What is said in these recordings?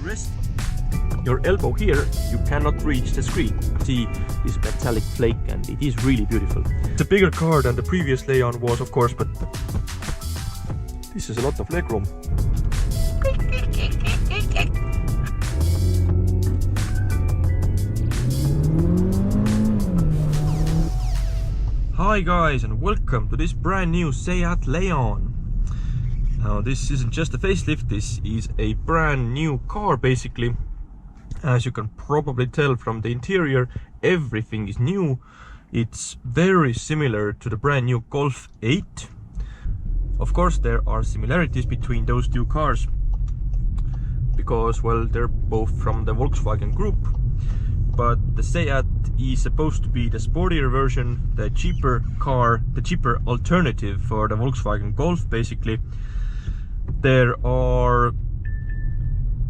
rest your elbow here, you cannot reach the screen. See this metallic flake, and it is really beautiful. It's a bigger car than the previous Leon was, of course, but this is a lot of legroom. Hi guys, and welcome to this brand new Seat Leon. Now this isn't just a facelift, this is a brand new car basically. As you can probably tell from the interior, everything is new. It's very similar to the brand new Golf 8. Of course there are similarities between those two cars because, well, they're both from the Volkswagen group. But the Seat is supposed to be the sportier version, the cheaper car, the cheaper alternative for the Volkswagen Golf basically. There are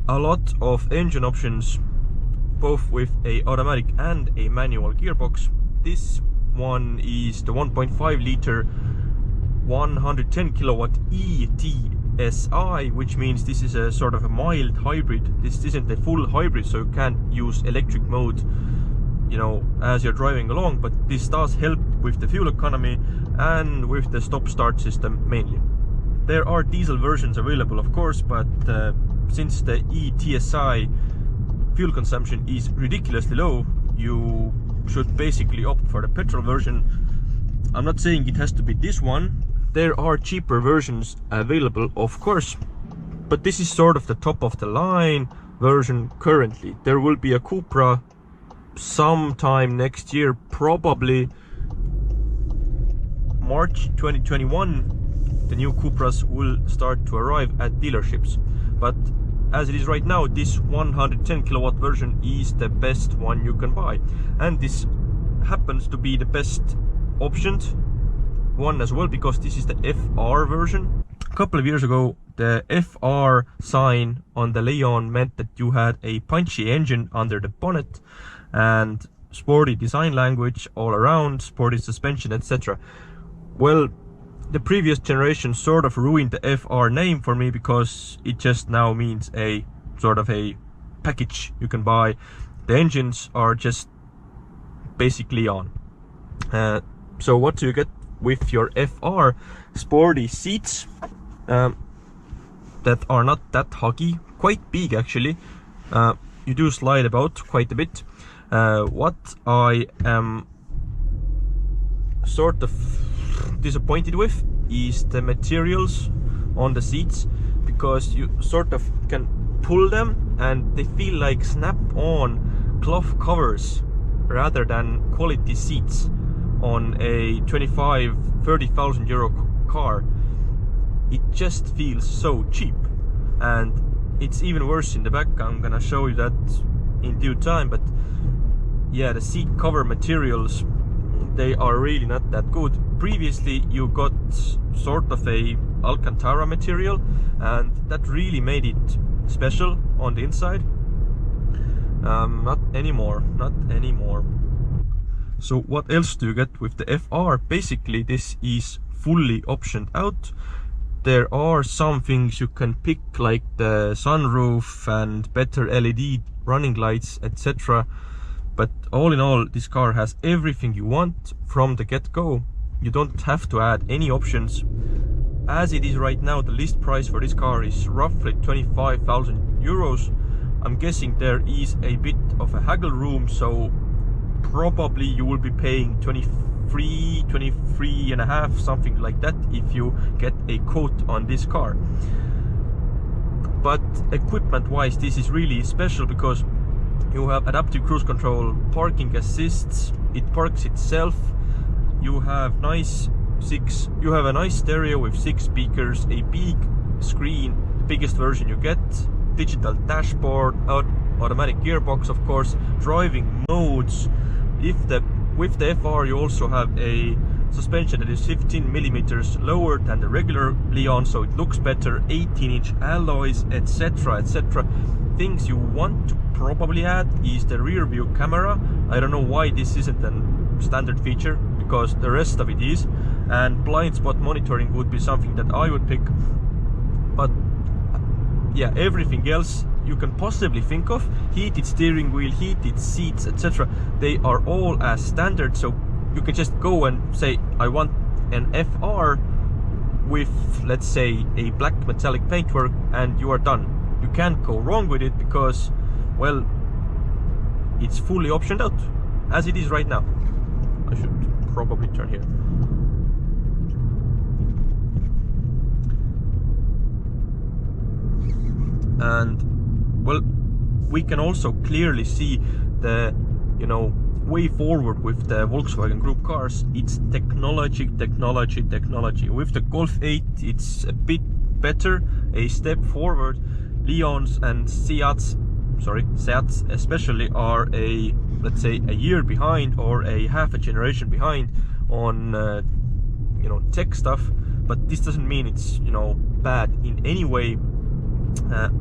a lot of engine options, both with a automatic and a manual gearbox. This one is the 1.5 liter 110 kilowatt eTSI, which means this is a sort of a mild hybrid. This isn't a full hybrid, so you can't use electric mode, you know, as you're driving along, but this does help with the fuel economy and with the stop-start system mainly. There are diesel versions available, of course, but since the eTSI fuel consumption is ridiculously low, you should basically opt for the petrol version. I'm not saying it has to be this one. There are cheaper versions available, of course, but this is sort of the top of the line version currently. There will be a Cupra sometime next year, probably March 2021. The new Cupras will start to arrive at dealerships, but as it is right now, this 110 kilowatt version is the best one you can buy, and this happens to be the best option one as well, because this is the FR version. A couple of years ago, the FR sign on the Leon meant that you had a punchy engine under the bonnet and sporty design language all around, sporty suspension, etc. Well, the previous generation sort of ruined the FR name for me, because it just now means a sort of a package you can buy. The engines are just basically on. So what do you get with your FR? Sporty seats that are not that huggy, quite big actually. You do slide about quite a bit. What I am sort of disappointed with is the materials on the seats, because you sort of can pull them and they feel like snap-on cloth covers rather than quality seats on a 25-30,000 euro car. It just feels so cheap, and it's even worse in the back. I'm gonna show you that in due time, but yeah, the seat cover materials, they are really not that good. Previously you got sort of a Alcantara material, and that really made it special on the inside. Not anymore. So what else do you get with the FR? Basically this is fully optioned out. There are some things you can pick, like the sunroof and better LED running lights, etc. But all in all, this car has everything you want from the get-go. You don't have to add any options. As it is right now, the list price for this car is roughly 25,000 euros. I'm guessing there is a bit of a haggle room, so probably you will be paying 23 and a half, something like that, if you get a quote on this car. But equipment wise, this is really special because you have adaptive cruise control, parking assists, it parks itself. You have a nice stereo with 6 speakers, a big screen, the biggest version you get, digital dashboard, automatic gearbox, of course, driving modes. With the FR you also have a suspension that is 15 millimeters lower than the regular Leon, so it looks better, 18-inch alloys, etc, etc. Things you want to probably add is the rear view camera. I don't know why this isn't a standard feature, because the rest of it is, and blind spot monitoring would be something that I would pick. But yeah, everything else you can possibly think of. Heated steering wheel, heated seats, etc. They are all as standard, so you can just go and say, I want an FR with, let's say, a black metallic paintwork, and you are done. You can't go wrong with it because, well, it's fully optioned out as it is right now. I should probably turn here. And well, we can also clearly see the, you know, way forward with the Volkswagen Group cars. It's technology, technology, technology. With the Golf 8, it's a bit better, a step forward. Leons and Seats especially are a, let's say, a year behind or a half a generation behind on you know, tech stuff, but this doesn't mean it's, you know, bad in any way.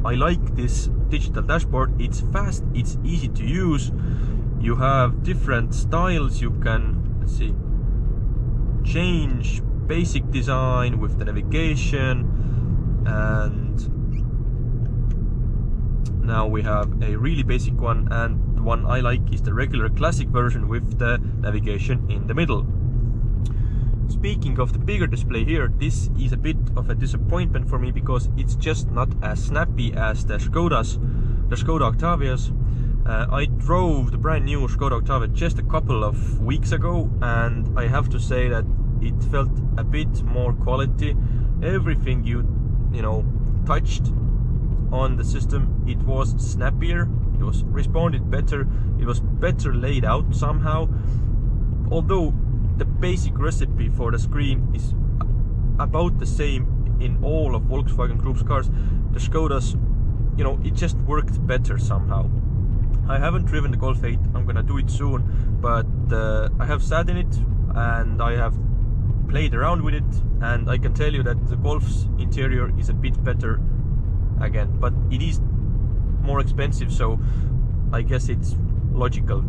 I like this digital dashboard. It's fast, it's easy to use. You have different styles. You can, let's see, change basic design with the navigation, and now we have a really basic one, and the one I like is the regular classic version with the navigation in the middle. Speaking of the bigger display here, this is a bit of a disappointment for me because it's just not as snappy as the Skoda Octavias. I drove the brand new Skoda Octavia just a couple of weeks ago, and I have to say that it felt a bit more quality. Everything you know, touched on the system, it was snappier, it was responded better, it was better laid out somehow. Although the basic recipe for the screen is about the same in all of Volkswagen Group's cars, the Skodas, you know, it just worked better somehow. I haven't driven the Golf 8, I'm gonna do it soon, but I have sat in it and I have played around with it, and I can tell you that the Golf's interior is a bit better again, but it is more expensive, so I guess it's logical.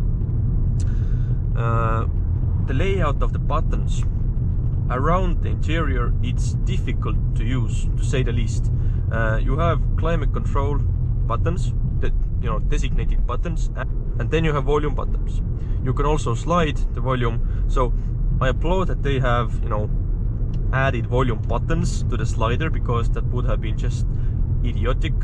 The layout of the buttons around the interior, it's difficult to use, to say the least. You have climate control buttons, that, you know, designated buttons, and then you have volume buttons. You can also slide the volume, so I applaud that they have, you know, added volume buttons to the slider, because that would have been just idiotic.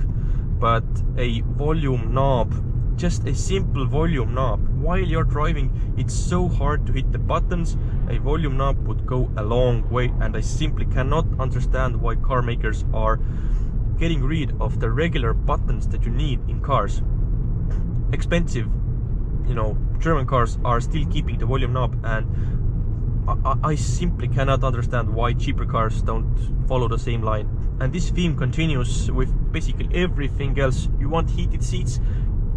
But a volume knob, just a simple volume knob, while you're driving, it's so hard to hit the buttons. A volume knob would go a long way, and I simply cannot understand why car makers are getting rid of the regular buttons that you need in cars. Expensive, you know, German cars are still keeping the volume knob, and I simply cannot understand why cheaper cars don't follow the same line. And this theme continues with basically everything else. You want heated seats,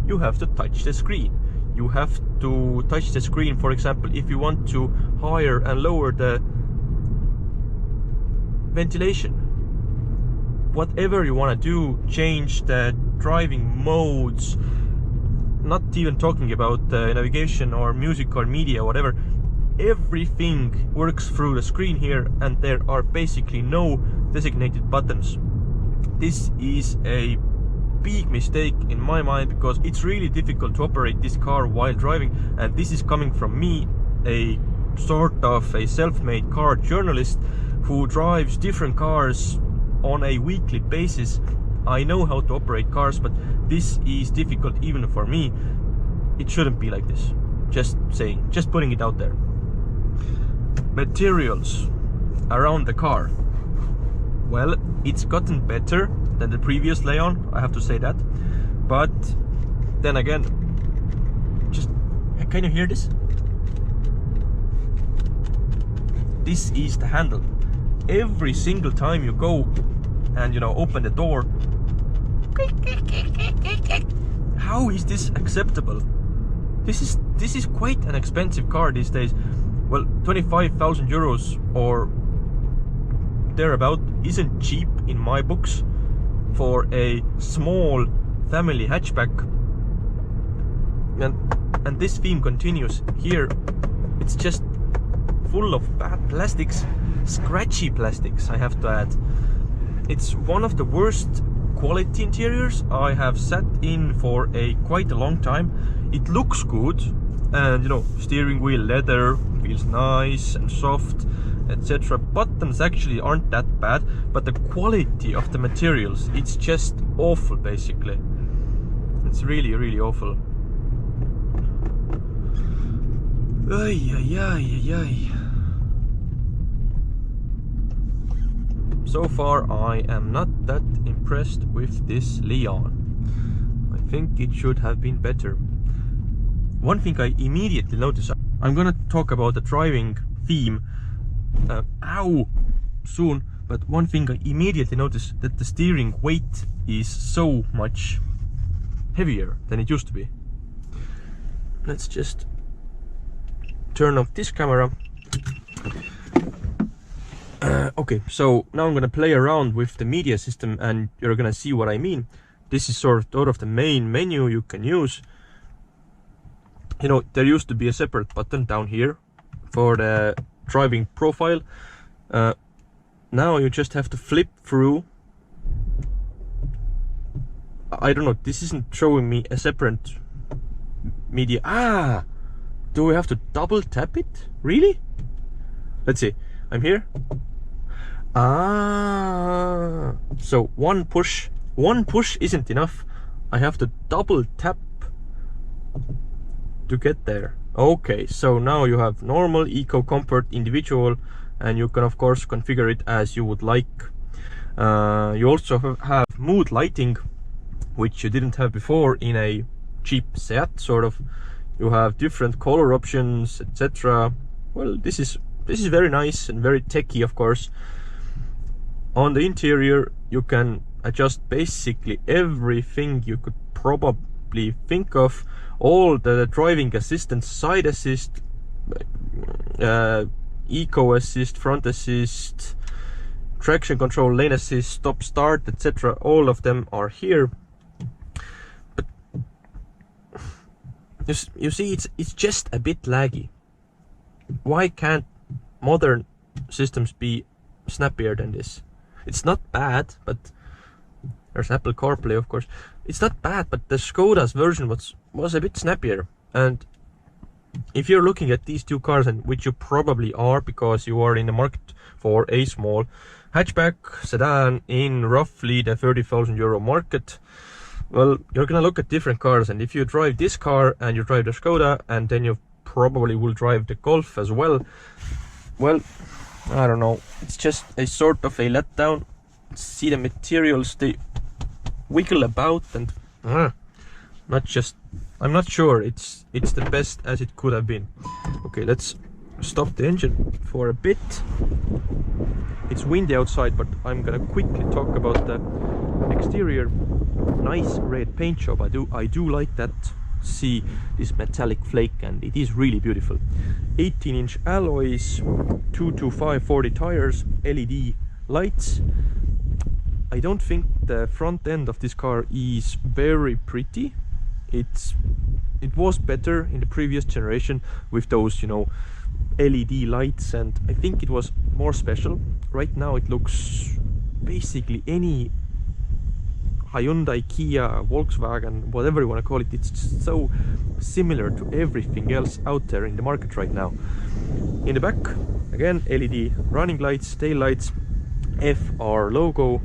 you have to touch the screen. You have to touch the screen, for example, if you want to higher and lower the ventilation. Whatever you want to do, change the driving modes, not even talking about navigation or music or media, whatever. Everything works through the screen here, and there are basically no designated buttons. This is a big mistake in my mind, because it's really difficult to operate this car while driving, and this is coming from me, a sort of a self-made car journalist who drives different cars on a weekly basis. I know how to operate cars, but this is difficult even for me. It shouldn't be like this. Just saying, just putting it out there. Materials around the car. Well, it's gotten better than the previous Leon, I have to say that. But then again, just, can you hear this? This is the handle. Every single time you go and, you know, open the door, how is this acceptable? This is quite an expensive car these days. Well, 25,000 euros or thereabout isn't cheap in my books for a small family hatchback. And this theme continues here. It's just full of bad plastics, scratchy plastics, I have to add. It's one of the worst quality interiors. I have sat in for quite a long time. It looks good, and you know, steering wheel leather feels nice and soft, etc. Buttons actually aren't that bad, but the quality of the materials, it's just awful basically. It's really, really awful. Ay, ay, ay, ay, ay. So far, I am not that impressed with this Leon. I think it should have been better. One thing I immediately noticed, I'm gonna talk about the driving theme soon, but one thing I immediately noticed, that the steering weight is so much heavier than it used to be. Let's just turn off this camera. Okay, so now I'm gonna play around with the media system and you're gonna see what I mean. This is sort of the main menu you can use. You know, there used to be a separate button down here for the driving profile. Now you just have to flip through. I don't know, this isn't showing me a separate media. Do we have to double tap it? Really? Let's see. I'm here. So one push isn't enough. I have to double tap to get there. Okay, so now you have normal, eco, comfort, individual, and you can of course configure it as you would like. You also have mood lighting, which you didn't have before in a cheap Seat sort of. You have different color options, etc. Well, this is very nice and very techy, of course. On the interior, you can adjust basically everything you could probably think of. All the driving assistance, side assist, eco assist, front assist, traction control, lane assist, stop start, etc. All of them are here. But you see, it's just a bit laggy. Why can't modern systems be snappier than this? It's not bad, but there's Apple CarPlay, of course. It's not bad, but the Škoda's version was a bit snappier. And if you're looking at these two cars, and which you probably are because you are in the market for a small hatchback sedan in roughly the 30,000 euro market, well, you're gonna look at different cars. And if you drive this car and you drive the Škoda, and then you probably will drive the Golf as well, well, I don't know, it's just a sort of a letdown. See the materials, they wiggle about, and I'm not sure it's the best as it could have been. Okay, let's stop the engine for a bit. It's windy outside, but I'm gonna quickly talk about the exterior. Nice red paint job. I do like that. See this metallic flake, and it is really beautiful. 18-inch alloys, 225/40 tires, LED lights. I don't think the front end of this car is very pretty. It was better in the previous generation with those, you know, LED lights, and I think it was more special. Right now it looks basically any Hyundai, Kia, Volkswagen, whatever you want to call it, it's just so similar to everything else out there in the market right now. In the back, again, LED running lights, tail lights, FR logo,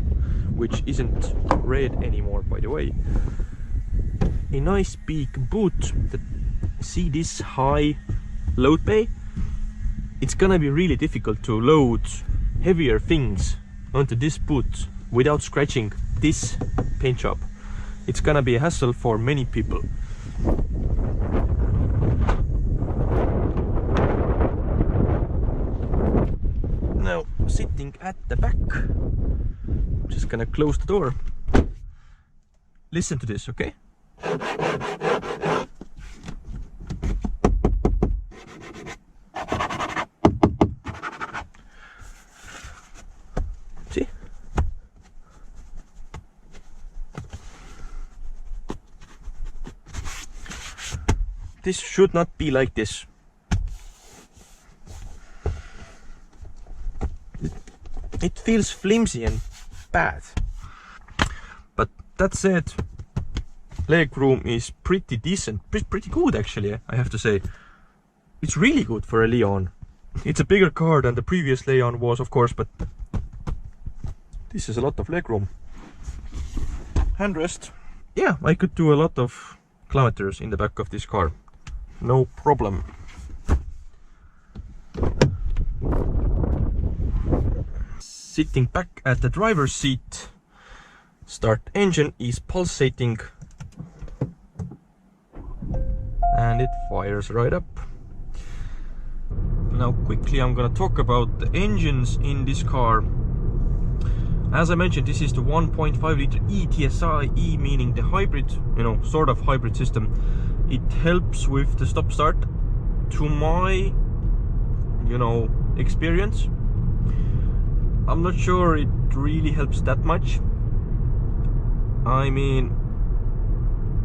which isn't red anymore, by the way. A nice big boot. See this high load bay? It's gonna be really difficult to load heavier things onto this boot without scratching this paint job. It's gonna be a hassle for many people. Now, sitting at the back, I'm just gonna close the door. Listen to this, okay? See? This should not be like this. It feels flimsy and bad. But that said, legroom is pretty decent, pretty good actually, I have to say. It's really good for a Leon. It's a bigger car than the previous Leon was, of course, but this is a lot of legroom. Handrest. Yeah, I could do a lot of kilometers in the back of this car. No problem. Sitting back at the driver's seat. Start engine is pulsating. And it fires right up. Now quickly I'm gonna talk about the engines in this car. As I mentioned, this is the 1.5 liter eTSI, E meaning the hybrid, sort of hybrid system. It helps with the stop start. To my, experience, I'm not sure it really helps that much. I mean,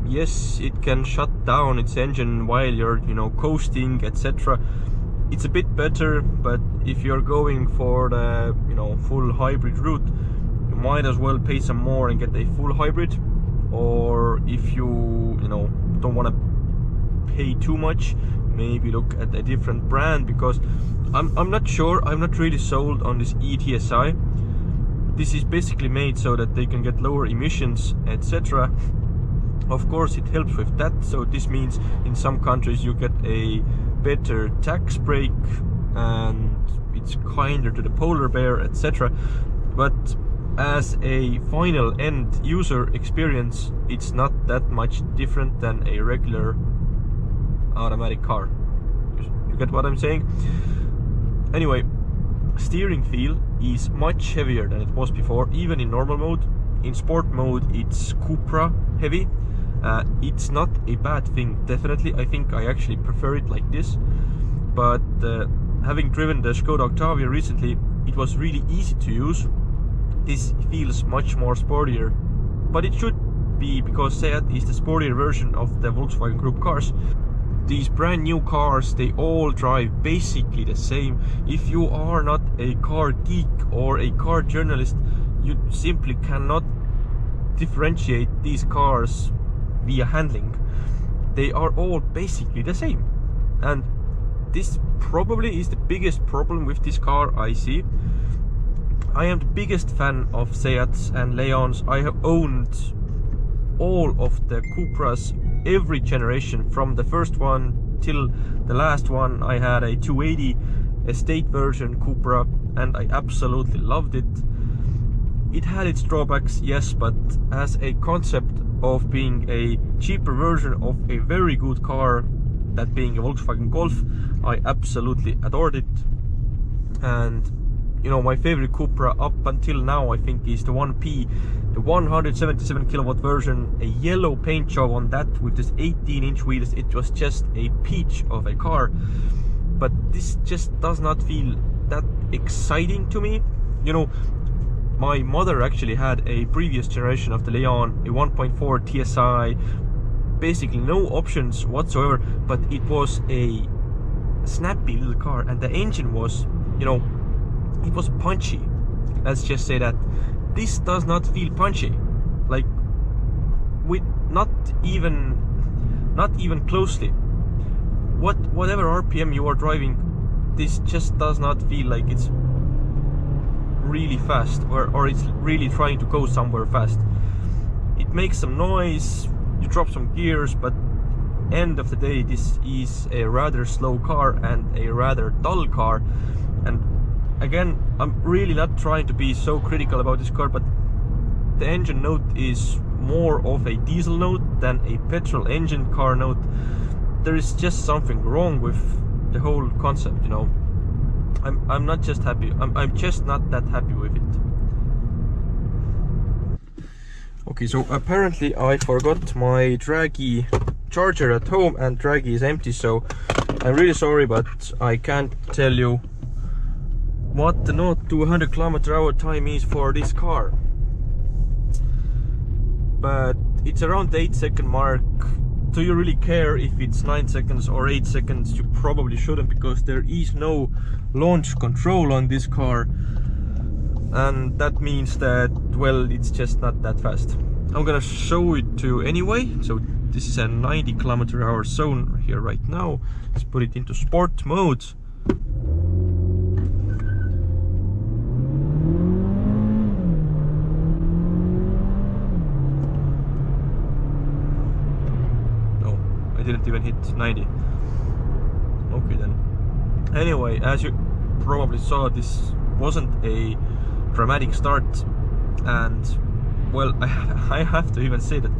yes, it can shut down its engine while you're, coasting, etc. It's a bit better, but if you're going for the, full hybrid route, you might as well pay some more and get a full hybrid. Or if you, don't want to pay too much, maybe look at a different brand, because I'm not sure, I'm not really sold on this eTSI. This is basically made so that they can get lower emissions, etc. Of course it helps with that, so this means in some countries you get a better tax break and it's kinder to the polar bear, etc. But as a final end user experience, it's not that much different than a regular automatic car. You get what I'm saying? Anyway, steering feel is much heavier than it was before, even in normal mode. In sport mode it's Cupra heavy. It's not a bad thing, definitely. I think I actually prefer it like this. But having driven the Skoda Octavia recently, it was really easy to use. This feels much more sportier, but it should be, because Seat is the sportier version of the Volkswagen Group cars. These brand new cars, they all drive basically the same. If you are not a car geek or a car journalist, you simply cannot differentiate these cars via handling. They are all basically the same, and this probably is the biggest problem with this car I see. I am the biggest fan of Seats and Leons. I have owned all of the Cupras, every generation, from the first one till the last one. I had a 280 estate version Cupra and I absolutely loved it. It had its drawbacks, yes, but as a concept of being a cheaper version of a very good car, that being a Volkswagen Golf, I absolutely adored it. And my favorite Cupra up until now, I think, is the 1P, the 177 kilowatt version, a yellow paint job on that with this 18-inch wheels. It was just a peach of a car, but this just does not feel that exciting to me. My mother actually had a previous generation of the Leon, a 1.4 TSI, basically no options whatsoever, but it was a snappy little car, and the engine was, it was punchy. Let's just say that. This does not feel punchy, like, with not even closely. Whatever RPM you are driving, this just does not feel like it's really fast, or it's really trying to go somewhere fast. It makes some noise, you drop some gears, but end of the day, this is a rather slow car and a rather dull car. And again, I'm really not trying to be so critical about this car, but the engine note is more of a diesel note than a petrol engine car note. There is just something wrong with the whole concept, I'm not just happy. I'm just not that happy with it. Okay, so apparently I forgot my Draghi charger at home, and Draghi is empty, so I'm really sorry, but I can't tell you what the 0 to 100 km/h time is for this car. But it's around the 8-second mark. Do you really care if it's 9 seconds or 8 seconds? You probably shouldn't, because there is no launch control on this car, and that means that, well, it's just not that fast. I'm gonna show it to you anyway. So this is a 90 km/h zone here right now. Let's put it into sport mode. No, I didn't even hit 90. Okay then. Anyway, as you probably saw, this wasn't a dramatic start, and well, I have to even say that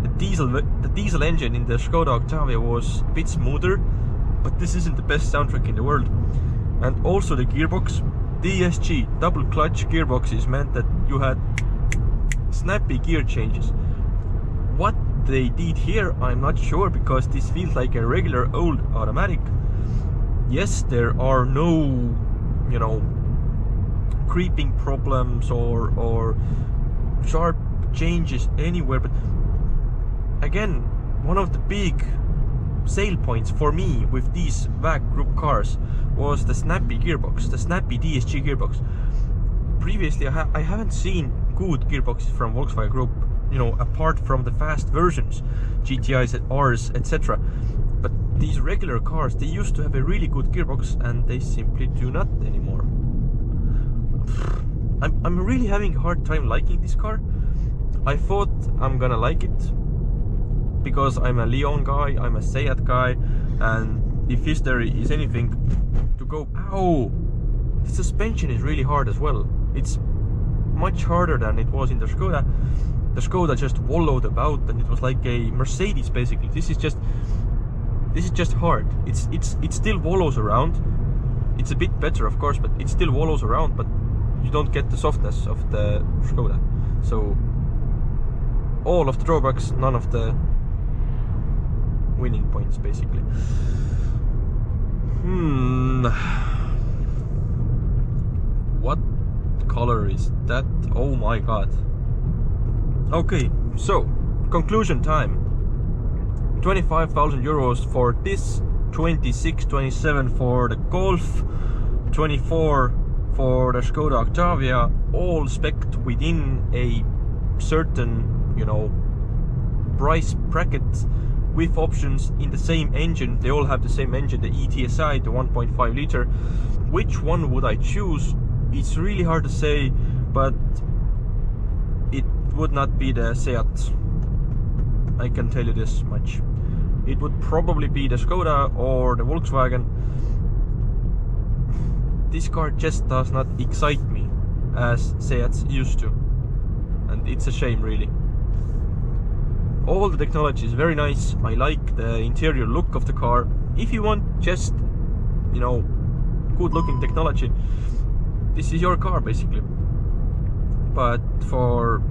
the diesel engine in the Skoda Octavia was a bit smoother, but this isn't the best soundtrack in the world. And also the gearbox, DSG double clutch gearboxes meant that you had snappy gear changes. What they did here, I'm not sure, because this feels like a regular old automatic. Yes, there are no, you know, creeping problems or sharp changes anywhere, but again, one of the big sale points for me with these VAG group cars was the snappy gearbox, the snappy DSG gearbox. Previously I haven't seen good gearboxes from Volkswagen Group, you know, apart from the fast versions, GTIs, Rs, etc. But these regular cars, they used to have a really good gearbox, and they simply do not anymore. I'm really having a hard time liking this car. I thought I'm gonna like it because I'm a Leon guy, I'm a Seat guy, and if there is anything to go, ow, the suspension is really hard as well. It's much harder than it was in the Skoda. The Skoda just wallowed about, and it was like a Mercedes basically. This is just hard. It still wallows around. It's a bit better, of course, but it still wallows around, but you don't get the softness of the Skoda. So all of the drawbacks, none of the winning points basically. What color is that? Oh my god. Okay, so conclusion time. 25,000 euros for this, 26, 27 for the Golf, 24 for the Skoda Octavia, all spec'd within a certain, you know, price bracket, with options in the same engine. They all have the same engine, the eTSI, the 1.5 liter. Which one would I choose? It's really hard to say, but it would not be the Seat. I can tell you this much. It would probably be the Skoda or the Volkswagen. This car just does not excite me as Seats used to, and it's a shame really. All the technology is very nice. I like the interior look of the car. If you want just, you know, good looking technology, this is your car basically. But for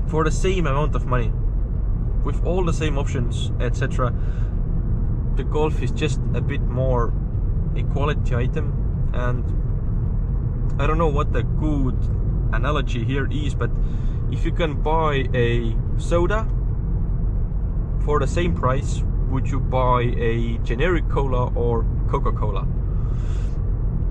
the same amount of money, with all the same options, etc., the Golf is just a bit more a quality item. And I don't know what the good analogy here is, but if you can buy a soda for the same price, would you buy a generic cola or Coca-Cola?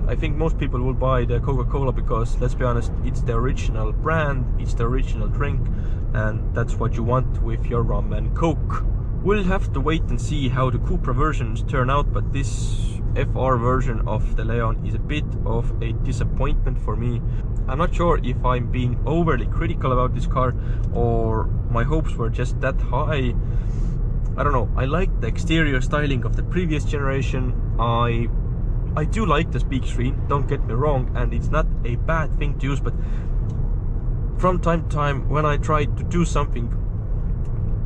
I think most people will buy the Coca-Cola because, let's be honest, it's the original brand, it's the original drink, and that's what you want with your rum and Coke. We'll have to wait and see how the Cupra versions turn out, but this FR version of the Leon is a bit of a disappointment for me. I'm not sure if I'm being overly critical about this car or my hopes were just that high. I don't know. I like the exterior styling of the previous generation. I do like the speak screen, don't get me wrong, and it's not a bad thing to use, but from time to time when I try to do something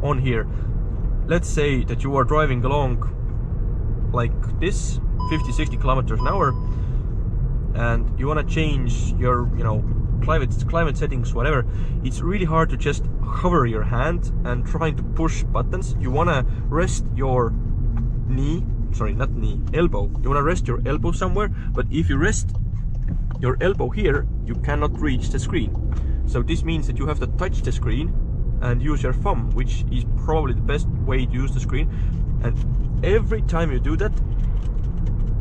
on here, let's say that you are driving along like this, 50-60 kilometers an hour, and you want to change your, you know, climate settings, whatever, it's really hard to just hover your hand and trying to push buttons. You want to rest your elbow. You want to rest your elbow somewhere, but if you rest your elbow here, you cannot reach the screen. So this means that you have to touch the screen and use your thumb, which is probably the best way to use the screen. And every time you do that,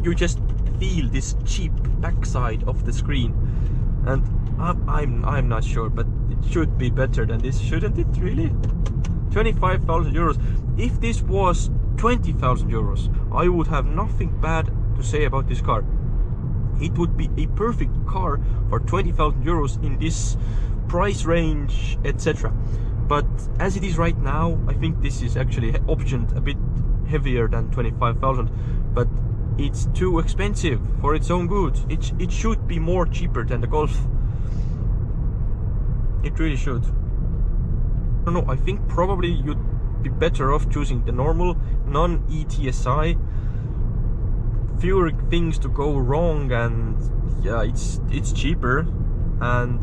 you just feel this cheap backside of the screen. And I'm not sure, but It should be better than this, shouldn't it, really? 25,000 euros. If this was 20,000 euros, I would have nothing bad to say about this car. It would be a perfect car for 20,000 euros in this price range, etc. But as it is right now, I think this is actually optioned a bit heavier than 25,000, but it's too expensive for its own good. It should be more cheaper than the Golf. It really should. I don't know, I think probably you'd be better off choosing the normal non-eTSI. Fewer things to go wrong, and yeah, it's cheaper. And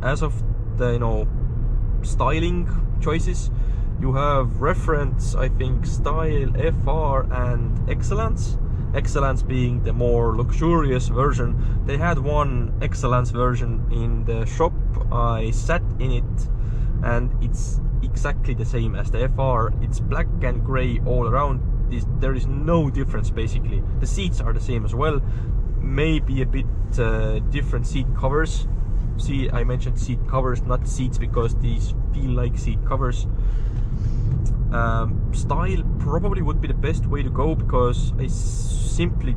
as of the, you know, styling choices, you have reference, I think, style, FR and excellence. Excellence being the more luxurious version. They had one excellence version in the shop. I sat in it and it's exactly the same as the FR. It's black and grey all around. There is no difference basically. The seats are the same as well, maybe a bit different seat covers. See, I mentioned seat covers, not seats, because these feel like seat covers. Style probably would be the best way to go, because I simply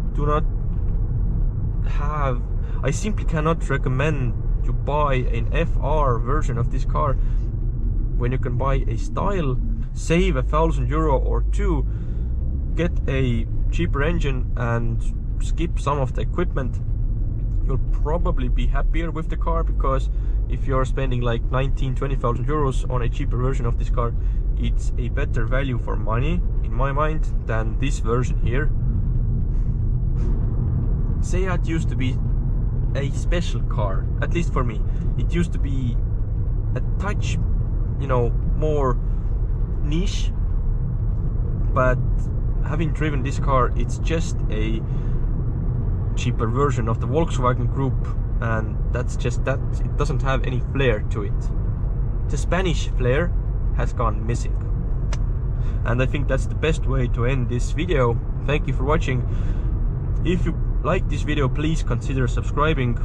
cannot recommend you buy an FR version of this car when you can buy a style, save 1,000 euro or two, get a cheaper engine and skip some of the equipment. You'll probably be happier with the car, because if you're spending like 19,000-20,000 euros on a cheaper version of this car, it's a better value for money in my mind than this version here. Seat used to be a special car, at least for me. It used to be a touch, you know, more niche, but having driven this car, it's just a cheaper version of the Volkswagen Group, and that's just that. It doesn't have any flair to it. The Spanish flair has gone missing, and I think that's the best way to end this video. Thank you for watching. If you like this video, please consider subscribing,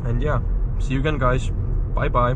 and yeah, see you again, guys. Bye bye.